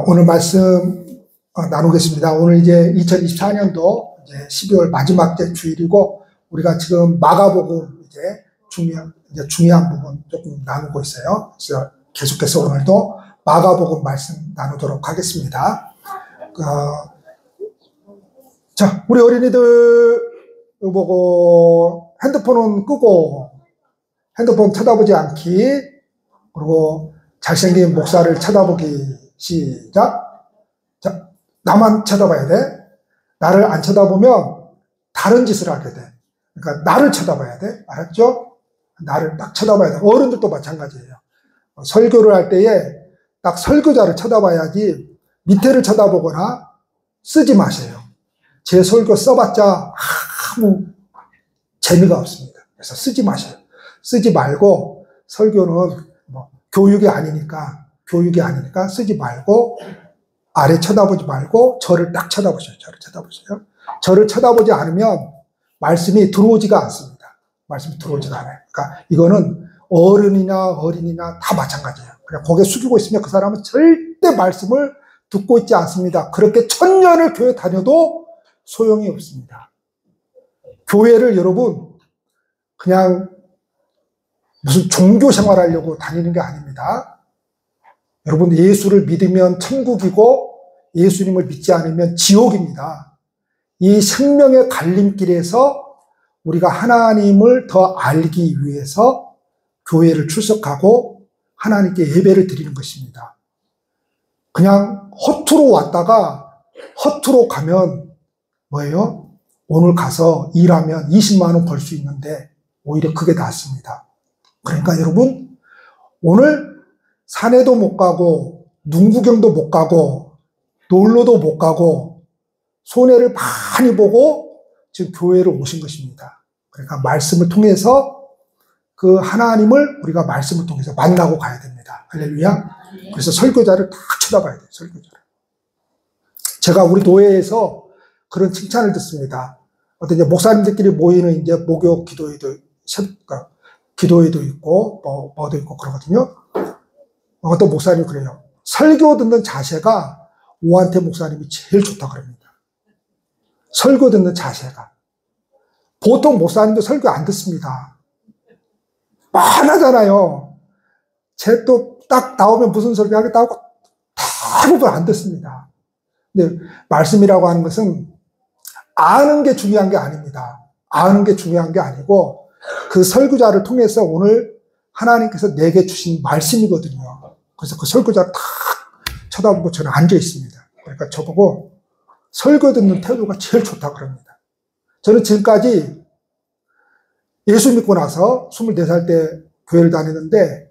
오늘 말씀 나누겠습니다. 오늘 이제 2024년도 이제 12월 마지막 주일이고, 우리가 지금 마가복음 이제 중요한 부분 조금 나누고 있어요. 그래서 계속해서 오늘도 마가복음 말씀 나누도록 하겠습니다. 자, 우리 어린이들 보고 핸드폰은 끄고 핸드폰 쳐다보지 않기, 그리고 잘생긴 목사를 쳐다보기. 시작. 자, 나만 쳐다봐야 돼. 나를 안 쳐다보면 다른 짓을 하게 돼. 그러니까 나를 쳐다봐야 돼. 알았죠? 나를 딱 쳐다봐야 돼. 어른들도 마찬가지예요. 설교를 할 때에 딱 설교자를 쳐다봐야지 밑에를 쳐다보거나 쓰지 마세요. 제 설교 써봤자 아무 재미가 없습니다. 그래서 쓰지 마세요. 쓰지 말고, 설교는 교육이 아니니까 쓰지 말고, 아래 쳐다보지 말고 저를 딱 쳐다보세요. 저를 쳐다보세요. 저를 쳐다보지 않으면 말씀이 들어오지가 않습니다. 말씀이 들어오지가 않아요. 그러니까 이거는 어른이나 다 마찬가지예요. 그냥 고개 숙이고 있으면 그 사람은 절대 말씀을 듣고 있지 않습니다. 그렇게 1000년을 교회 다녀도 소용이 없습니다. 교회를 여러분 그냥 무슨 종교 생활하려고 다니는 게 아닙니다. 여러분, 예수를 믿으면 천국이고 예수님을 믿지 않으면 지옥입니다. 이 생명의 갈림길에서 우리가 하나님을 더 알기 위해서 교회를 출석하고 하나님께 예배를 드리는 것입니다. 그냥 허투루 왔다가 허투루 가면 뭐예요? 오늘 가서 일하면 20만 원 벌 수 있는데 오히려 그게 낫습니다. 그러니까 여러분, 오늘 산에도 못 가고 눈구경도 못 가고 놀러도 못 가고 손해를 많이 보고 지금 교회를 오신 것입니다. 그러니까 말씀을 통해서 그 하나님을 우리가 말씀을 통해서 만나고 가야 됩니다. 할렐루야. 그래서 설교자를 다 쳐다봐야 돼요. 설교자를. 제가 우리 교회에서 그런 칭찬을 듣습니다. 어떤 이제 목사님들끼리 모이는 이제 목요 기도회도 있고 뭐도 있고 그러거든요. 어떤 목사님이 그래요. 설교 듣는 자세가 오한테 목사님이 제일 좋다 그럽니다. 설교 듣는 자세가. 보통 목사님도 설교 안 듣습니다. 많아잖아요. 쟤 또 딱 나오면 무슨 설교 하겠다고 대부분 안 듣습니다. 근데 말씀이라고 하는 것은 아는 게 중요한 게 아닙니다. 아는 게 중요한 게 아니고 그 설교자를 통해서 오늘 하나님께서 내게 주신 말씀이거든요. 그래서 그 설교자를 탁 쳐다보고 저는 앉아 있습니다. 그러니까 저보고 설교 듣는 태도가 제일 좋다 그럽니다. 저는 지금까지 예수 믿고 나서 24살 때 교회를 다니는데,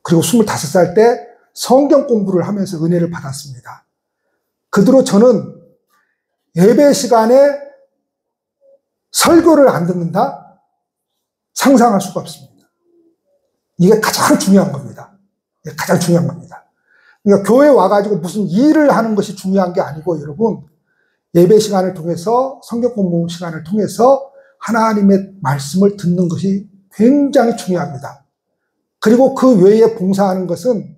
그리고 25살 때 성경 공부를 하면서 은혜를 받았습니다. 그 뒤로 저는 예배 시간에 설교를 안 듣는다? 상상할 수가 없습니다. 이게 가장 중요한 겁니다. 가장 중요한 겁니다. 그러니까 교회에 와가지고 무슨 일을 하는 것이 중요한 게 아니고, 여러분, 예배 시간을 통해서, 성경 공부 시간을 통해서 하나님의 말씀을 듣는 것이 굉장히 중요합니다. 그리고 그 외에 봉사하는 것은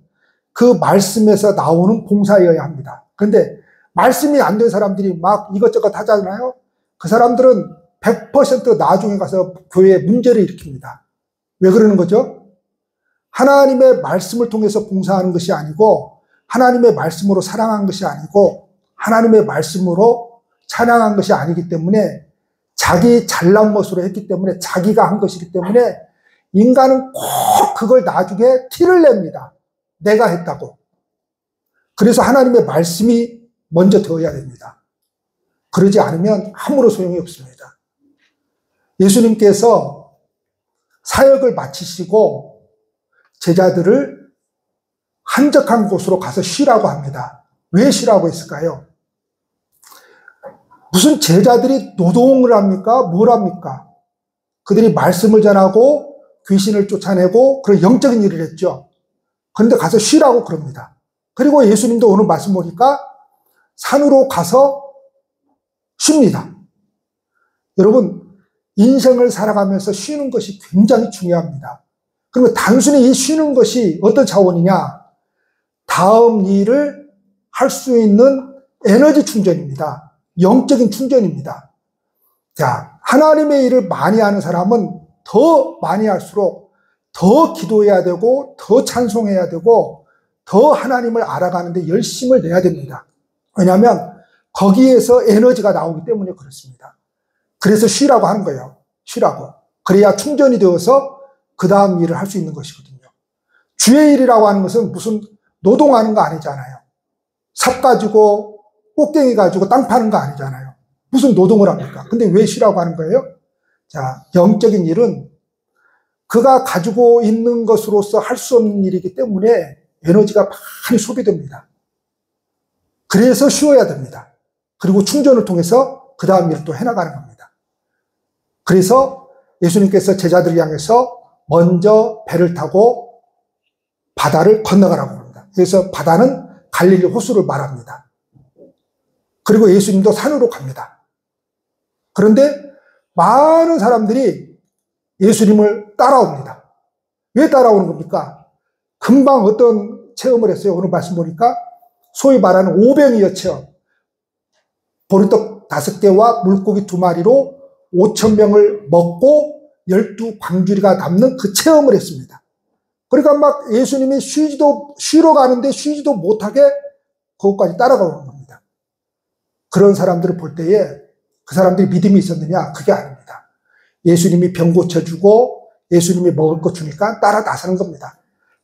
그 말씀에서 나오는 봉사여야 합니다. 그런데 말씀이 안 된 사람들이 막 이것저것 하잖아요. 그 사람들은 100% 나중에 가서 교회에 문제를 일으킵니다. 왜 그러는 거죠? 하나님의 말씀을 통해서 봉사하는 것이 아니고, 하나님의 말씀으로 사랑한 것이 아니고, 하나님의 말씀으로 찬양한 것이 아니기 때문에, 자기 잘난 것으로 했기 때문에, 자기가 한 것이기 때문에 인간은 꼭 그걸 나중에 티를 냅니다. 내가 했다고. 그래서 하나님의 말씀이 먼저 되어야 됩니다. 그러지 않으면 아무런 소용이 없습니다. 예수님께서 사역을 마치시고 제자들을 한적한 곳으로 가서 쉬라고 합니다. 왜 쉬라고 했을까요? 무슨 제자들이 노동을 합니까? 뭘 합니까? 그들이 말씀을 전하고 귀신을 쫓아내고 그런 영적인 일을 했죠. 그런데 가서 쉬라고 그럽니다. 그리고 예수님도 오늘 말씀 보니까 산으로 가서 쉽니다. 여러분, 인생을 살아가면서 쉬는 것이 굉장히 중요합니다. 그러면 단순히 이 쉬는 것이 어떤 차원이냐? 다음 일을 할 수 있는 에너지 충전입니다. 영적인 충전입니다. 자, 하나님의 일을 많이 하는 사람은 더 많이 할수록 더 기도해야 되고, 더 찬송해야 되고, 더 하나님을 알아가는데 열심을 내야 됩니다. 왜냐하면 거기에서 에너지가 나오기 때문에 그렇습니다. 그래서 쉬라고 하는 거예요. 쉬라고. 그래야 충전이 되어서 그 다음 일을 할 수 있는 것이거든요. 주의 일이라고 하는 것은 무슨 노동하는 거 아니잖아요. 삽 가지고 꼭대기 가지고 땅 파는 거 아니잖아요. 무슨 노동을 합니까? 근데 왜 쉬라고 하는 거예요? 자, 영적인 일은 그가 가지고 있는 것으로서 할 수 없는 일이기 때문에 에너지가 많이 소비됩니다. 그래서 쉬어야 됩니다. 그리고 충전을 통해서 그 다음 일을 또 해나가는 겁니다. 그래서 예수님께서 제자들을 향해서 먼저 배를 타고 바다를 건너가라고 합니다. 그래서 바다는 갈릴리 호수를 말합니다. 그리고 예수님도 산으로 갑니다. 그런데 많은 사람들이 예수님을 따라옵니다. 왜 따라오는 겁니까? 금방 어떤 체험을 했어요. 오늘 말씀 보니까 소위 말하는 오병이어 체험. 보리떡 5개와 물고기 2마리로 5,000명을 먹고 12광주리가 남는 그 체험을 했습니다. 그러니까 막 예수님이 쉬러 가는데 쉬지도 못하게 그것까지 따라가는 겁니다. 그런 사람들을 볼 때에 그 사람들이 믿음이 있었느냐? 그게 아닙니다. 예수님이 병 고쳐주고 예수님이 먹을 거 주니까 따라 나서는 겁니다.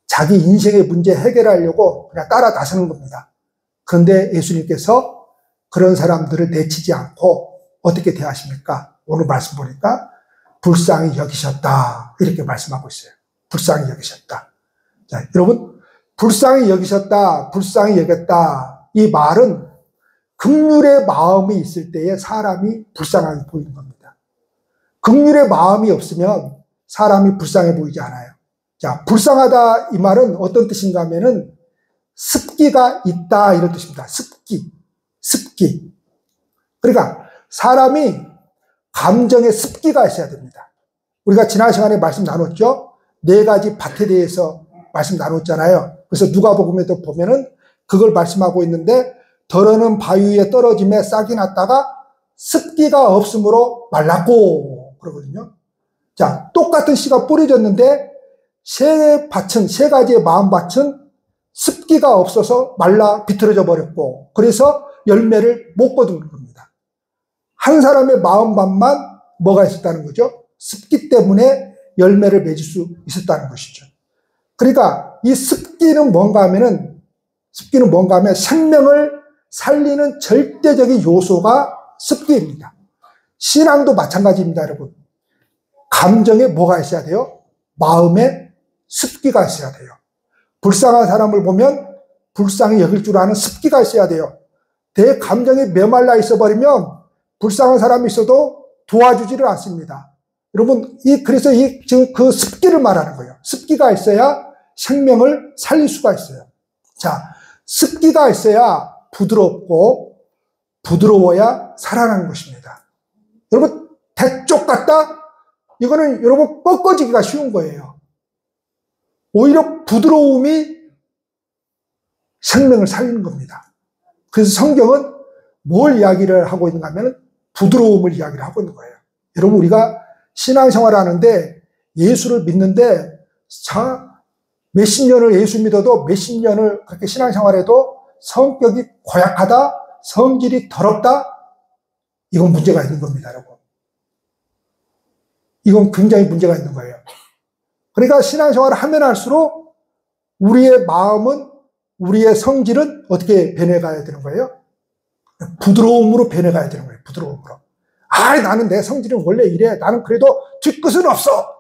자기 인생의 문제 해결하려고 그냥 따라 나서는 겁니다. 그런데 예수님께서 그런 사람들을 내치지 않고 어떻게 대하십니까? 오늘 말씀 보니까 불쌍히 여기셨다 이렇게 말씀하고 있어요. 불쌍히 여기셨다. 자, 여러분, 불쌍히 여기셨다, 불쌍히 여겼다 이 말은 긍휼의 마음이 있을 때에 사람이 불쌍하게 보이는 겁니다. 긍휼의 마음이 없으면 사람이 불쌍해 보이지 않아요. 자, 불쌍하다 이 말은 어떤 뜻인가 하면은 습기가 있다 이런 뜻입니다. 습기. 그러니까 사람이 감정에 습기가 있어야 됩니다. 우리가 지난 시간에 말씀 나눴죠? 4가지 밭에 대해서 말씀 나눴잖아요. 그래서 누가복음에도 보면은 그걸 말씀하고 있는데 더러는 바위 위에 떨어짐에 싹이 났다가 습기가 없으므로 말랐고 그러거든요. 자, 똑같은 씨가 뿌려졌는데 세 가지의 마음밭은 습기가 없어서 말라 비틀어져 버렸고 그래서 열매를 못 거두는 겁니다. 한 사람의 마음밭만 뭐가 있었다는 거죠? 습기 때문에 열매를 맺을 수 있었다는 것이죠. 그러니까 이 습기는 뭔가 하면 생명을 살리는 절대적인 요소가 습기입니다. 신앙도 마찬가지입니다, 여러분. 감정에 뭐가 있어야 돼요? 마음에 습기가 있어야 돼요. 불쌍한 사람을 보면 불쌍히 여길 줄 아는 습기가 있어야 돼요. 내 감정이 메말라 있어버리면 불쌍한 사람이 있어도 도와주지를 않습니다. 여러분, 그래서 지금 그 습기를 말하는 거예요. 습기가 있어야 생명을 살릴 수가 있어요. 자, 습기가 있어야 부드럽고 부드러워야 살아나는 것입니다. 여러분, 대쪽 같다? 이거는 여러분 꺾어지기가 쉬운 거예요. 오히려 부드러움이 생명을 살리는 겁니다. 그래서 성경은 뭘 이야기를 하고 있는가 하면 부드러움을 이야기를 하고 있는 거예요. 여러분, 우리가 신앙생활 하는데 예수를 믿는데 몇십 년을 예수 믿어도 몇십 년을 그렇게 신앙생활해도 성격이 고약하다, 성질이 더럽다, 이건 문제가 있는 겁니다, 여러분. 이건 굉장히 문제가 있는 거예요. 그러니까 신앙생활을 하면 할수록 우리의 마음은, 우리의 성질은 어떻게 변해가야 되는 거예요? 부드러움으로 변해가야 되는 거예요. 부드러움으로. 나는 내 성질은 원래 이래. 나는 그래도 뒤끝은 없어.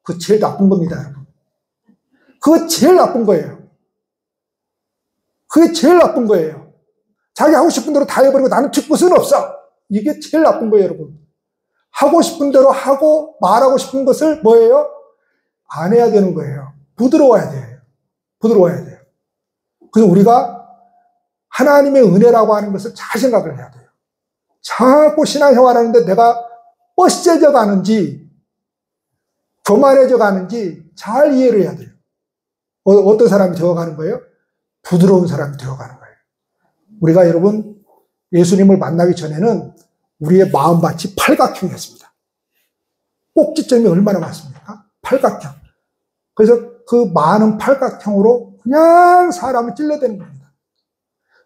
그거 제일 나쁜 겁니다, 여러분. 그거 제일 나쁜 거예요. 그게 제일 나쁜 거예요. 자기 하고 싶은 대로 다 해버리고 나는 뒤끝은 없어. 이게 제일 나쁜 거예요, 여러분. 하고 싶은 대로 하고 말하고 싶은 것을 뭐예요? 안 해야 되는 거예요. 부드러워야 돼요. 부드러워야 돼요. 그래서 우리가 하나님의 은혜라고 하는 것을 잘 생각을 해야 돼요. 자꾸 신앙생활 하는데 내가 뻗세져 가는지 교만해져 가는지 잘 이해를 해야 돼요. 어떤 사람이 되어가는 거예요? 부드러운 사람이 되어가는 거예요. 우리가 여러분 예수님을 만나기 전에는 우리의 마음밭이 팔각형이었습니다. 꼭지점이 얼마나 많습니까? 팔각형. 그래서 그 많은 팔각형으로 그냥 사람을 찔러대는 겁니다.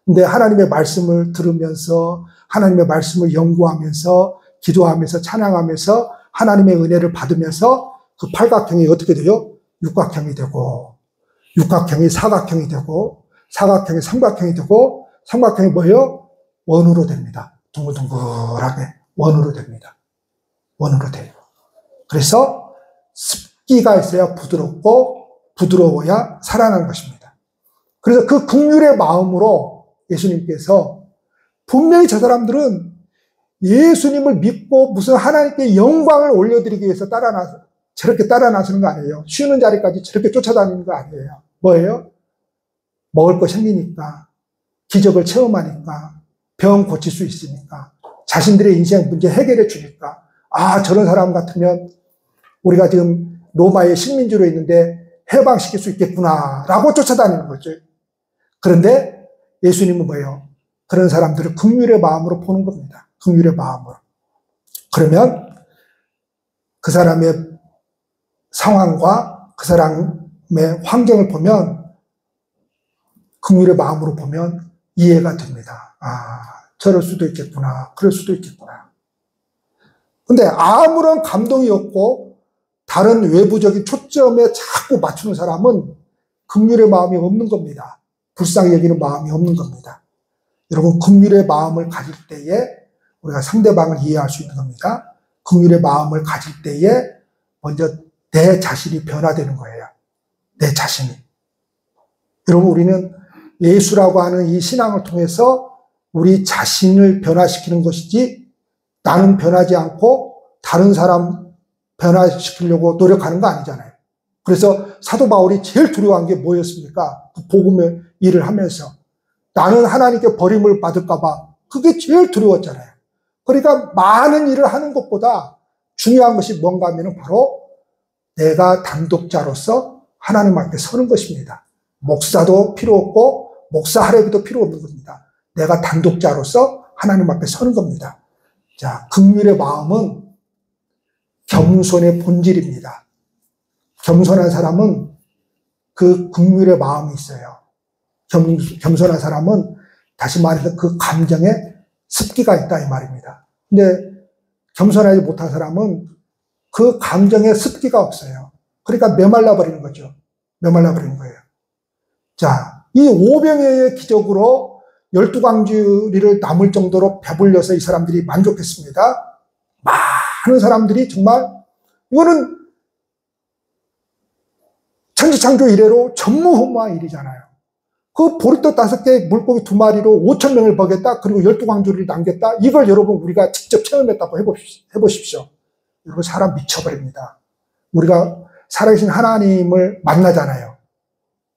근데 하나님의 말씀을 들으면서 하나님의 말씀을 연구하면서 기도하면서 찬양하면서 하나님의 은혜를 받으면서 그 팔각형이 어떻게 돼요? 육각형이 되고, 육각형이 사각형이 되고, 사각형이 삼각형이 되고, 삼각형이 뭐예요? 원으로 됩니다. 둥글둥글하게 원으로 됩니다. 원으로 돼요. 그래서 습기가 있어야 부드럽고 부드러워야 살아나는 것입니다. 그래서 그 긍휼의 마음으로 예수님께서 분명히 저 사람들은 예수님을 믿고 무슨 하나님께 영광을 올려드리기 위해서 저렇게 따라 나서는 거 아니에요. 쉬는 자리까지 저렇게 쫓아다니는 거 아니에요. 뭐예요? 먹을 거 생기니까, 기적을 체험하니까, 병 고칠 수 있으니까, 자신들의 인생 문제 해결해 주니까, 아, 저런 사람 같으면 우리가 지금 로마의 식민지로 있는데 해방시킬 수 있겠구나 라고 쫓아다니는 거죠. 그런데 예수님은 뭐예요? 그런 사람들을 긍휼의 마음으로 보는 겁니다. 긍휼의 마음으로. 그러면 그 사람의 상황과 그 사람의 환경을 보면 긍휼의 마음으로 보면 이해가 됩니다. 아, 저럴 수도 있겠구나. 그럴 수도 있겠구나. 근데 아무런 감동이 없고 다른 외부적인 초점에 자꾸 맞추는 사람은 긍휼의 마음이 없는 겁니다. 불쌍히 여기는 마음이 없는 겁니다. 여러분, 긍휼의 마음을 가질 때에 우리가 상대방을 이해할 수 있는 겁니다. 긍휼의 마음을 가질 때에 먼저 내 자신이 변화되는 거예요. 내 자신이. 여러분, 우리는 예수라고 하는 이 신앙을 통해서 우리 자신을 변화시키는 것이지 나는 변하지 않고 다른 사람 변화시키려고 노력하는 거 아니잖아요. 그래서 사도 바울이 제일 두려워한 게 뭐였습니까? 그 복음의 일을 하면서 나는 하나님께 버림을 받을까 봐 그게 제일 두려웠잖아요. 그러니까 많은 일을 하는 것보다 중요한 것이 뭔가 하면 바로 내가 단독자로서 하나님 앞에 서는 것입니다. 목사도 필요 없고 목사 할애비도 필요 없는 겁니다. 내가 단독자로서 하나님 앞에 서는 겁니다. 자, 긍휼의 마음은 겸손의 본질입니다. 겸손한 사람은 그 긍휼의 마음이 있어요. 겸손한 사람은 다시 말해서 그 감정에 습기가 있다 이 말입니다. 근데 겸손하지 못한 사람은 그 감정에 습기가 없어요. 그러니까 메말라 버리는 거죠. 메말라 버리는 거예요. 자, 이 오병이어의 기적으로 12광주리를 남을 정도로 배불려서 이 사람들이 만족했습니다. 많은 사람들이 정말 이거는 천지창조 이래로 전무후무한 일이잖아요. 그 보리떡 5개, 물고기 2마리로 5,000명을 먹였다. 그리고 12광주리를 남겼다. 이걸 여러분 우리가 직접 체험했다고 해보십시오. 여러분 사람 미쳐버립니다. 우리가 살아계신 하나님을 만나잖아요.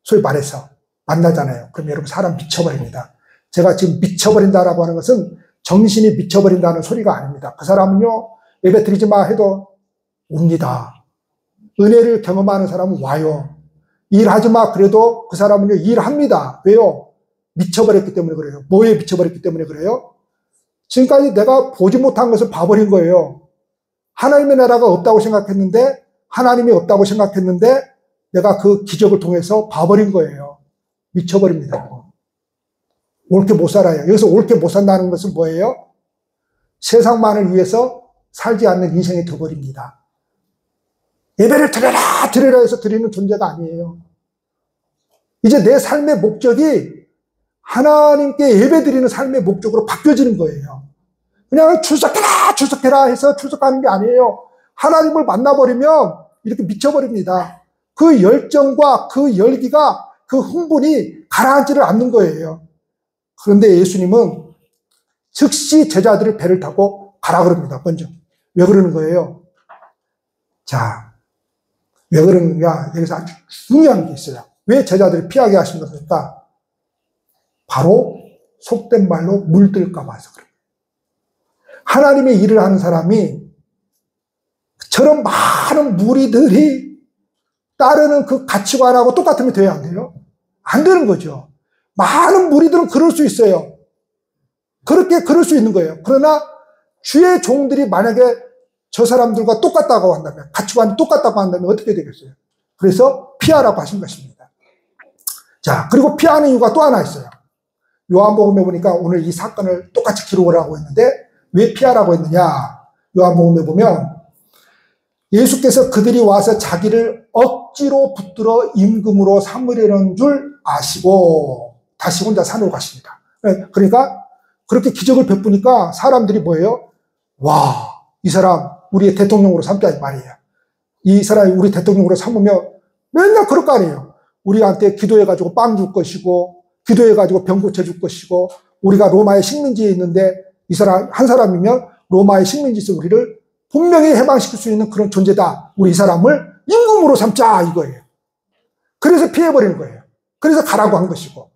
소위 말해서 만나잖아요. 그럼 여러분 사람 미쳐버립니다. 제가 지금 미쳐버린다라고 하는 것은 정신이 미쳐버린다는 소리가 아닙니다. 그 사람은요, 예배 드리지 마 해도 옵니다. 은혜를 경험하는 사람은 와요. 일하지 마 그래도 그 사람은요, 일합니다. 왜요? 미쳐버렸기 때문에 그래요. 뭐에 미쳐버렸기 때문에 그래요? 지금까지 내가 보지 못한 것을 봐버린 거예요. 하나님의 나라가 없다고 생각했는데, 하나님이 없다고 생각했는데, 내가 그 기적을 통해서 봐버린 거예요. 미쳐버립니다. 옳게 못 살아요. 여기서 옳게 못 산다는 것은 뭐예요? 세상만을 위해서 살지 않는 인생이 되어버립니다. 예배를 드려라 해서 드리는 존재가 아니에요. 이제 내 삶의 목적이 하나님께 예배 드리는 삶의 목적으로 바뀌어지는 거예요. 그냥 출석해라 해서 출석하는 게 아니에요. 하나님을 만나버리면 이렇게 미쳐버립니다. 그 열정과 그 열기가 그 흥분이 가라앉지를 않는 거예요. 그런데 예수님은 즉시 제자들을 배를 타고 가라 그럽니다. 먼저. 왜 그러는 거예요? 자, 왜 그러느냐? 여기서 아주 중요한 게 있어요. 왜 제자들을 피하게 하신 겁니까? 바로 속된 말로 물들까 봐서 그래요. 하나님의 일을 하는 사람이 저런 많은 무리들이 따르는 그 가치관하고 똑같으면 돼야 안 돼요? 안 되는 거죠. 많은 무리들은 그럴 수 있어요. 그럴 수 있는 거예요. 그러나 주의 종들이 만약에 저 사람들과 똑같다고 한다면, 가치관이 똑같다고 한다면 어떻게 되겠어요? 그래서 피하라고 하신 것입니다. 자, 그리고 피하는 이유가 또 하나 있어요. 요한복음에 보니까 오늘 이 사건을 똑같이 기록을 하고 있는데 왜 피하라고 했느냐? 요한복음에 보면 예수께서 그들이 와서 자기를 억지로 붙들어 임금으로 삼으려는 줄 아시고 다시 혼자 산으로 가십니다. 그러니까 그렇게 기적을 베푸니까 사람들이 뭐예요? 와, 이 사람 우리의 대통령으로 삼자 이 말이에요. 이 사람이 우리 대통령으로 삼으면 맨날 그럴 거 아니에요. 우리한테 기도해가지고 빵 줄 것이고 기도해가지고 병 고쳐줄 것이고 우리가 로마의 식민지에 있는데 이 사람 한 사람이면 로마의 식민지에서 우리를 분명히 해방시킬 수 있는 그런 존재다. 우리 이 사람을 임금으로 삼자 이거예요. 그래서 피해버리는 거예요. 그래서 가라고 한 것이고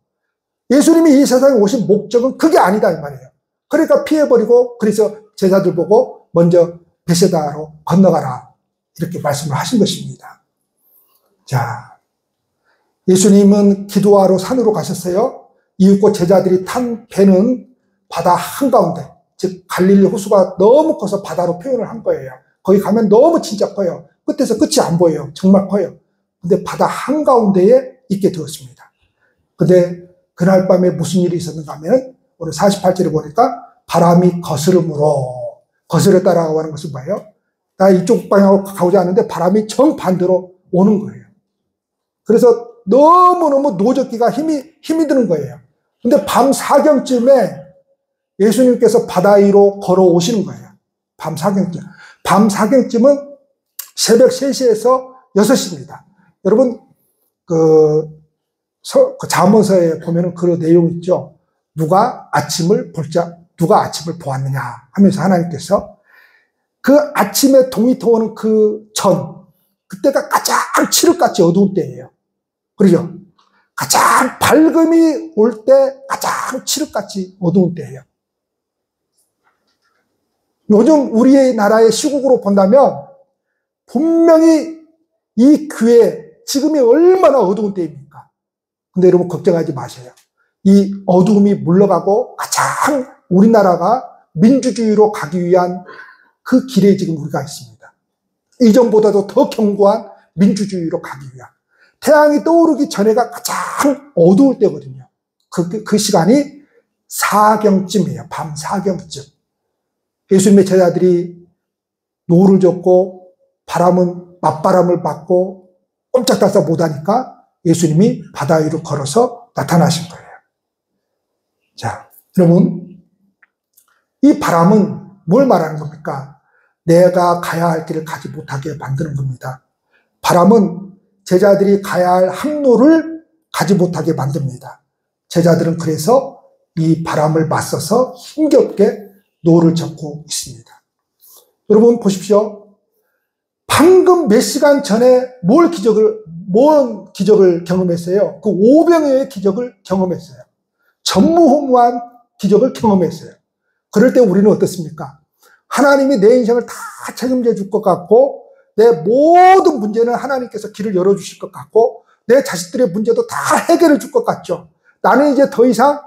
예수님이 이 세상에 오신 목적은 그게 아니다 이 말이에요. 그러니까 피해버리고 그래서 제자들 보고 먼저 베세다로 건너가라 이렇게 말씀을 하신 것입니다. 자, 예수님은 기도하러 산으로 가셨어요. 이윽고 제자들이 탄 배는 바다 한가운데, 즉 갈릴리 호수가 너무 커서 바다로 표현을 한 거예요. 거기 가면 너무 진짜 커요. 끝에서 끝이 안 보여요. 정말 커요. 근데 바다 한가운데에 있게 되었습니다. 근데 그날 밤에 무슨 일이 있었는가 하면 오늘 48절에 보니까 바람이 거스렸다라고 하는 것은 뭐예요? 나 이쪽 방향으로 가고자 하는데 바람이 정반대로 오는 거예요. 그래서 너무너무 노젓기가 힘이 드는 거예요. 근데 밤 사경쯤에 예수님께서 바다 위로 걸어오시는 거예요. 밤 사경쯤. 밤 사경쯤은 새벽 3시에서 6시입니다. 여러분, 잠언서에 보면은 그런 내용 있죠. 누가 아침을 보았느냐 하면서 하나님께서 그 아침에 동이 터오는 그때가 가장 칠흑같이 어두운 때예요. 그러죠? 가장 밝음이 올 때 가장 칠흑같이 어두운 때예요. 요즘 우리의 나라의 시국으로 본다면 분명히 이 교회 지금이 얼마나 어두운 때입니까? 근데 여러분 걱정하지 마세요. 이 어두움이 물러가고 가장 우리나라가 민주주의로 가기 위한 그 길에 지금 우리가 있습니다. 이전보다도 더 견고한 민주주의로 가기 위한. 태양이 떠오르기 전에가 가장 어두울 때거든요. 그 시간이 사경쯤이에요. 밤 사경쯤. 예수님의 제자들이 노를 젓고 맞바람을 맞고 꼼짝달싹 못하니까 예수님이 바다 위로 걸어서 나타나신 거예요. 자, 여러분, 이 바람은 뭘 말하는 겁니까? 내가 가야 할 길을 가지 못하게 만드는 겁니다. 바람은 제자들이 가야 할 항로를 가지 못하게 만듭니다. 제자들은 그래서 이 바람을 맞서서 힘겹게 노를 젓고 있습니다. 여러분 보십시오. 방금 몇 시간 전에 뭔 기적을 경험했어요? 그 오병이어의 기적을 경험했어요. 전무후무한 기적을 경험했어요. 그럴 때 우리는 어떻습니까? 하나님이 내 인생을 다 책임져 줄 것 같고 내 모든 문제는 하나님께서 길을 열어주실 것 같고 내 자식들의 문제도 다 해결해 줄 것 같죠. 나는 이제 더 이상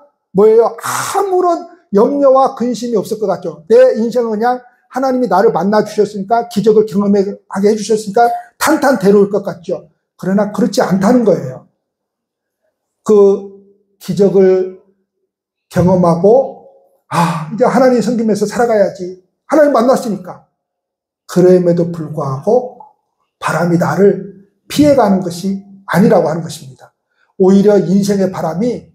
아무런 염려와 근심이 없을 것 같죠. 내 인생은 그냥 하나님이 나를 만나 주셨으니까 기적을 경험하게 해주셨으니까 탄탄대로일 것 같죠. 그러나 그렇지 않다는 거예요. 그 기적을 경험하고 이제 하나님 섬기면서 살아가야지. 하나님 만났으니까. 그럼에도 불구하고 바람이 나를 피해가는 것이 아니라고 하는 것입니다. 오히려 인생의 바람이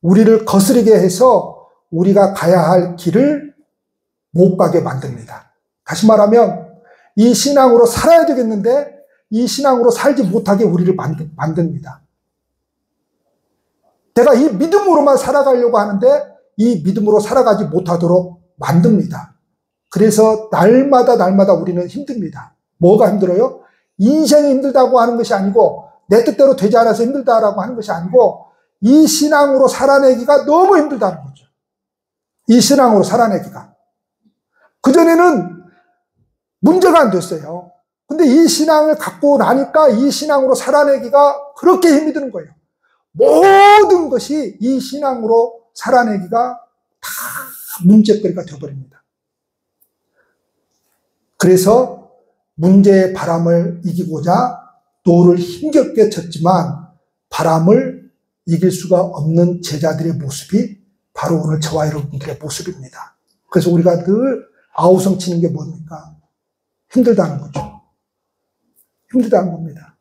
우리를 거스르게 해서 우리가 가야 할 길을 못 가게 만듭니다. 다시 말하면 이 신앙으로 살아야 되겠는데 이 신앙으로 살지 못하게 우리를 만듭니다. 내가 이 믿음으로만 살아가려고 하는데 이 믿음으로 살아가지 못하도록 만듭니다. 그래서 날마다 우리는 힘듭니다. 뭐가 힘들어요? 인생이 힘들다고 하는 것이 아니고 내 뜻대로 되지 않아서 힘들다라고 하는 것이 아니고 이 신앙으로 살아내기가 너무 힘들다는 거죠. 이 신앙으로 살아내기가. 그전에는 문제가 안 됐어요. 근데 이 신앙을 갖고 나니까 이 신앙으로 살아내기가 그렇게 힘이 드는 거예요. 모든 것이 이 신앙으로 살아내기가 다 문제거리가 되어버립니다. 그래서 문제의 바람을 이기고자 노를 힘겹게 쳤지만 바람을 이길 수가 없는 제자들의 모습이 바로 오늘 저와 여러분들의 모습입니다. 그래서 우리가 늘 아우성 치는 게 뭡니까? 힘들다는 거죠. 힘들다는 겁니다.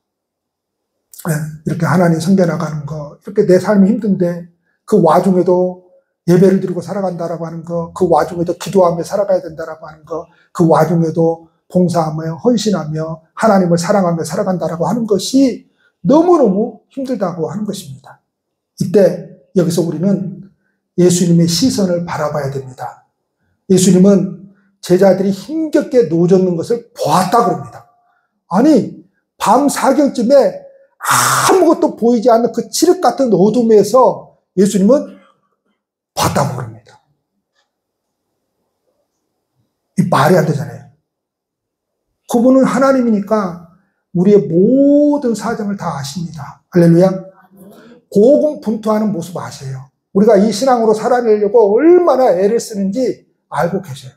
이렇게 하나님 섬겨 나가는 거, 이렇게 내 삶이 힘든데 그 와중에도 예배를 드리고 살아간다라고 하는 거, 그 와중에도 기도하며 살아가야 된다라고 하는 거, 그 와중에도 봉사하며 헌신하며 하나님을 사랑하며 살아간다라고 하는 것이 너무너무 힘들다고 하는 것입니다. 이때 여기서 우리는 예수님의 시선을 바라봐야 됩니다. 예수님은 제자들이 힘겹게 노젓는 것을 보았다 그럽니다. 아니, 밤 4경쯤에 아무것도 보이지 않는 그 칠흑 같은 어둠에서 예수님은 봤다고 그럽니다. 이 말이 안 되잖아요. 그분은 하나님이니까 우리의 모든 사정을 다 아십니다. 할렐루야. 고군분투하는 모습 아세요. 우리가 이 신앙으로 살아내려고 얼마나 애를 쓰는지 알고 계세요.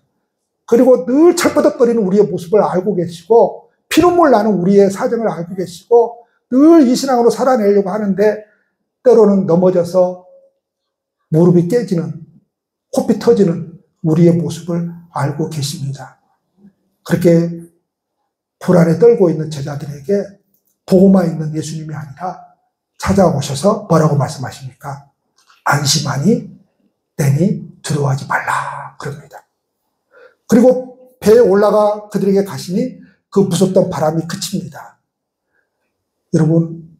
그리고 늘 철버덕거리는 우리의 모습을 알고 계시고 피눈물 나는 우리의 사정을 알고 계시고 늘 이 신앙으로 살아내려고 하는데 때로는 넘어져서 무릎이 깨지는, 코피 터지는 우리의 모습을 알고 계십니다. 그렇게 불안에 떨고 있는 제자들에게 보고만 있는 예수님이 아니라 찾아오셔서 뭐라고 말씀하십니까? 안심하니 내니 두려워하지 말라 그럽니다. 그리고 배에 올라가 그들에게 가시니 그 무섭던 바람이 그칩니다. 여러분,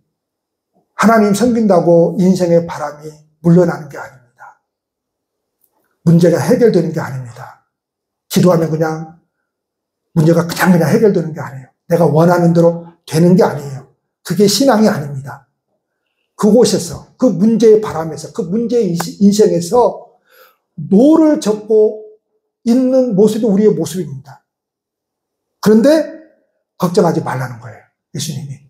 하나님 섬긴다고 인생의 바람이 물러나는 게 아닙니다. 문제가 해결되는 게 아닙니다. 기도하면 그냥 문제가 그냥 해결되는 게 아니에요. 내가 원하는 대로 되는 게 아니에요. 그게 신앙이 아닙니다. 그곳에서, 그 문제의 바람에서, 그 문제의 인생에서 노를 젓고 있는 모습이 우리의 모습입니다. 그런데 걱정하지 말라는 거예요. 예수님이.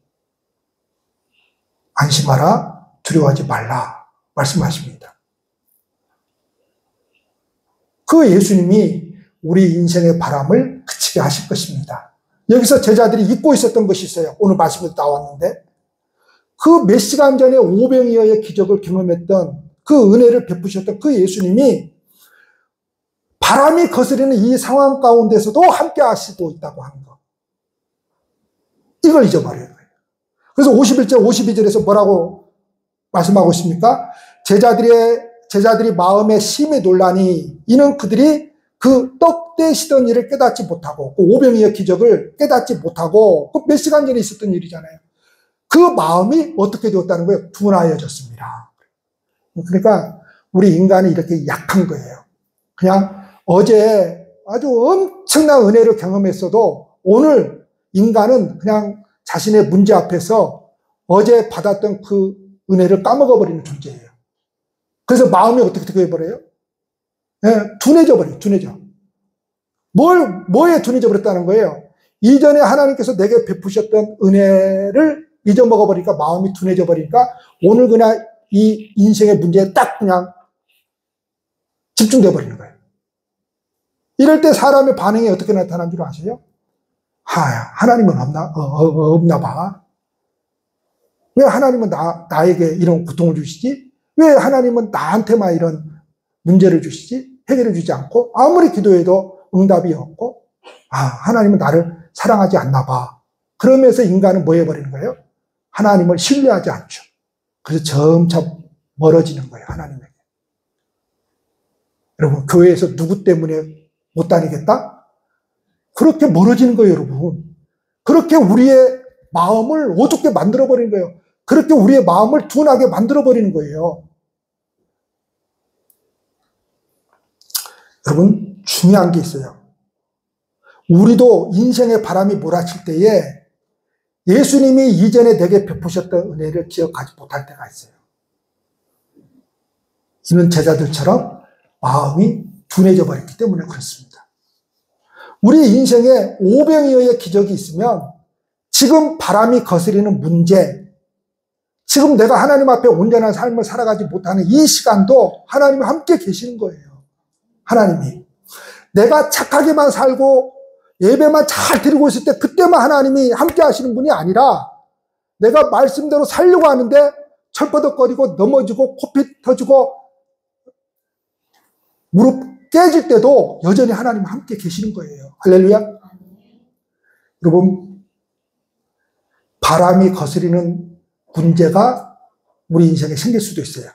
안심하라, 두려워하지 말라 말씀하십니다. 그 예수님이 우리 인생의 바람을 그치게 하실 것입니다. 여기서 제자들이 잊고 있었던 것이 있어요. 오늘 말씀에도 나왔는데 그 몇 시간 전에 오병이어의 기적을 경험했던 그 은혜를 베푸셨던 그 예수님이 바람이 거스르는 이 상황 가운데서도 함께 하시고 있다고 하는 것. 이걸 잊어버려요. 그래서 51절, 52절에서 뭐라고 말씀하고 있습니까? 제자들이 마음에 심히 놀라니 이는 그들이 그 떡 떼시던 일을 깨닫지 못하고 그 오병이어 기적을 깨닫지 못하고 그 몇 시간 전에 있었던 일이잖아요. 그 마음이 어떻게 되었다는 거예요? 둔하여졌습니다. 그러니까 우리 인간이 이렇게 약한 거예요. 그냥 어제 아주 엄청난 은혜를 경험했어도 오늘 인간은 그냥 자신의 문제 앞에서 어제 받았던 그 은혜를 까먹어버리는 존재예요. 그래서 마음이 어떻게 되어버려요? 네, 둔해져 버려요. 둔해져. 뭐에 둔해져 버렸다는 거예요? 이전에 하나님께서 내게 베푸셨던 은혜를 잊어먹어 버리니까 마음이 둔해져 버리니까 오늘 그냥 이 인생의 문제에 딱 그냥 집중돼 버리는 거예요. 이럴 때 사람의 반응이 어떻게 나타나는 줄 아세요? 하나님은 없나 봐. 왜 하나님은 나에게 이런 고통을 주시지? 왜 하나님은 나한테만 이런 문제를 주시지? 해결해 주지 않고 아무리 기도해도 응답이 없고 하나님은 나를 사랑하지 않나 봐. 그러면서 인간은 뭐 해버리는 거예요? 하나님을 신뢰하지 않죠. 그래서 점차 멀어지는 거예요. 하나님에게. 여러분, 교회에서 누구 때문에 못 다니겠다? 그렇게 멀어지는 거예요, 여러분. 그렇게 우리의 마음을 어둡게 만들어버리는 거예요. 그렇게 우리의 마음을 둔하게 만들어버리는 거예요. 여러분, 중요한 게 있어요. 우리도 인생의 바람이 몰아칠 때에 예수님이 이전에 내게 베푸셨던 은혜를 기억하지 못할 때가 있어요. 이는 제자들처럼 마음이 둔해져 버렸기 때문에 그렇습니다. 우리 인생에 오병이어의 기적이 있으면 지금 바람이 거스리는 문제, 지금 내가 하나님 앞에 온전한 삶을 살아가지 못하는 이 시간도 하나님이 함께 계시는 거예요. 하나님이. 내가 착하게만 살고 예배만 잘 드리고 있을 때 그때만 하나님이 함께 하시는 분이 아니라 내가 말씀대로 살려고 하는데 철버덕거리고 넘어지고 코피 터지고 무릎 깨질 때도 여전히 하나님 함께 계시는 거예요. 할렐루야. 여러분, 바람이 거스리는 문제가 우리 인생에 생길 수도 있어요.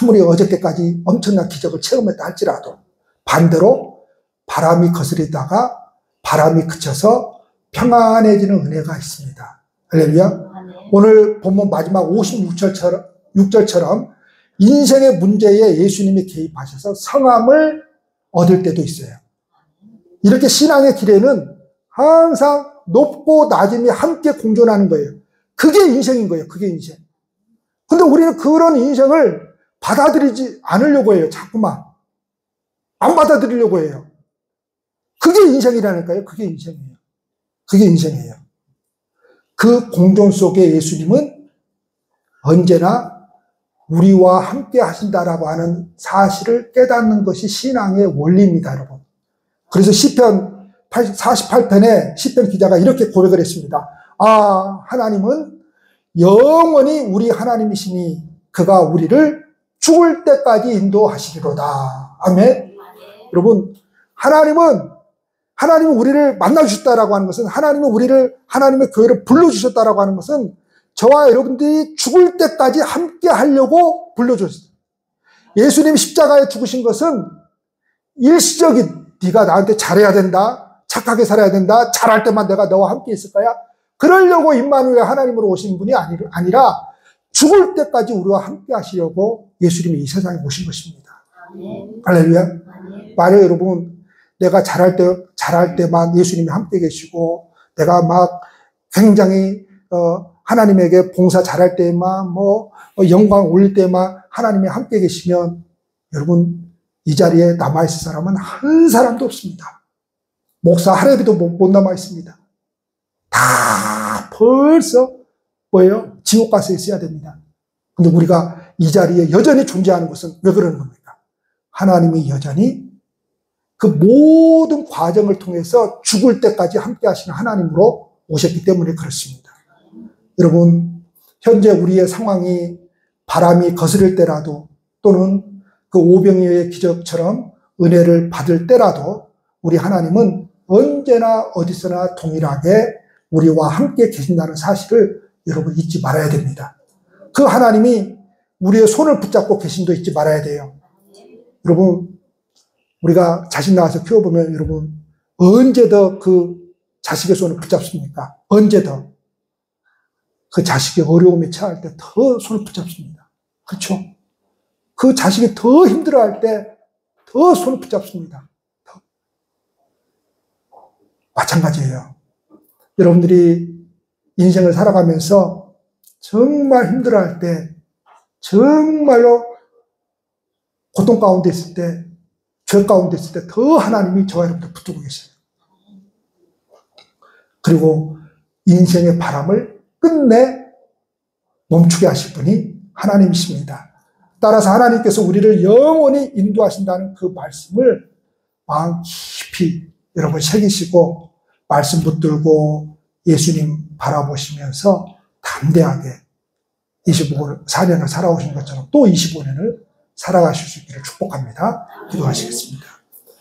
아무리 어저께까지 엄청난 기적을 체험했다 할지라도 반대로 바람이 거스리다가 바람이 그쳐서 평안해지는 은혜가 있습니다. 할렐루야. 오늘 본문 마지막 56절처럼 인생의 문제에 예수님이 개입하셔서 성함을 얻을 때도 있어요. 이렇게 신앙의 길에는 항상 높고 낮음이 함께 공존하는 거예요. 그게 인생인 거예요. 그게 인생. 근데 우리는 그런 인생을 받아들이지 않으려고 해요. 자꾸만. 안 받아들이려고 해요. 그게 인생이라니까요. 그게 인생이에요. 그게 인생이에요. 그 공존 속에 예수님은 언제나 우리와 함께 하신다라고 하는 사실을 깨닫는 것이 신앙의 원리입니다, 여러분. 그래서 시편 48편에 시편 기자가 이렇게 고백을 했습니다. 하나님은 영원히 우리 하나님이시니 그가 우리를 죽을 때까지 인도하시리로다. 아멘. 여러분, 하나님은 우리를 만나주셨다라고 하는 것은, 하나님은 우리를, 하나님의 교회를 불러주셨다라고 하는 것은 저와 여러분들이 죽을 때까지 함께 하려고 불러주셨어요. 예수님이 십자가에 죽으신 것은 일시적인, 네가 나한테 잘해야 된다, 착하게 살아야 된다, 잘할 때만 내가 너와 함께 있을 거야, 그러려고 임마누엘 하나님으로 오신 분이 아니라 죽을 때까지 우리와 함께 하시려고 예수님이 이 세상에 오신 것입니다. 할렐루야. 만약 여러분, 내가 잘할 때만 예수님이 함께 계시고, 내가 막 굉장히 하나님에게 봉사 잘할 때만 영광 올릴 때만 하나님이 함께 계시면 여러분, 이 자리에 남아있을 사람은 한 사람도 없습니다. 목사 할애비도 못 남아있습니다. 다 벌써 뭐예요? 지옥 가서 있어야 됩니다. 근데 우리가 이 자리에 여전히 존재하는 것은 왜 그러는 겁니까? 하나님이 여전히 그 모든 과정을 통해서 죽을 때까지 함께 하시는 하나님으로 오셨기 때문에 그렇습니다. 여러분, 현재 우리의 상황이 바람이 거스를 때라도 또는 그 오병이어의 기적처럼 은혜를 받을 때라도 우리 하나님은 언제나 어디서나 동일하게 우리와 함께 계신다는 사실을 여러분 잊지 말아야 됩니다. 그 하나님이 우리의 손을 붙잡고 계심도 잊지 말아야 돼요. 여러분, 우리가 자식 낳아서 키워보면 여러분 언제 더 그 자식의 손을 붙잡습니까? 언제 더 그 자식이 어려움에 처할 때 더 손을 붙잡습니다. 그렇죠? 그 자식이 더 힘들어할 때 더 손을 붙잡습니다. 더. 마찬가지예요. 여러분들이 인생을 살아가면서 정말 힘들어할 때, 정말로 고통 가운데 있을 때, 죄 가운데 있을 때 더 하나님이 저와 여러분들 붙들고 계세요. 그리고 인생의 바람을 끝내 멈추게 하실 분이 하나님이십니다. 따라서 하나님께서 우리를 영원히 인도하신다는 그 말씀을 마음 깊이 여러분 새기시고 말씀 붙들고 예수님 바라보시면서 담대하게 24년을 살아오신 것처럼 또 25년을 살아가실 수 있기를 축복합니다. 기도하시겠습니다.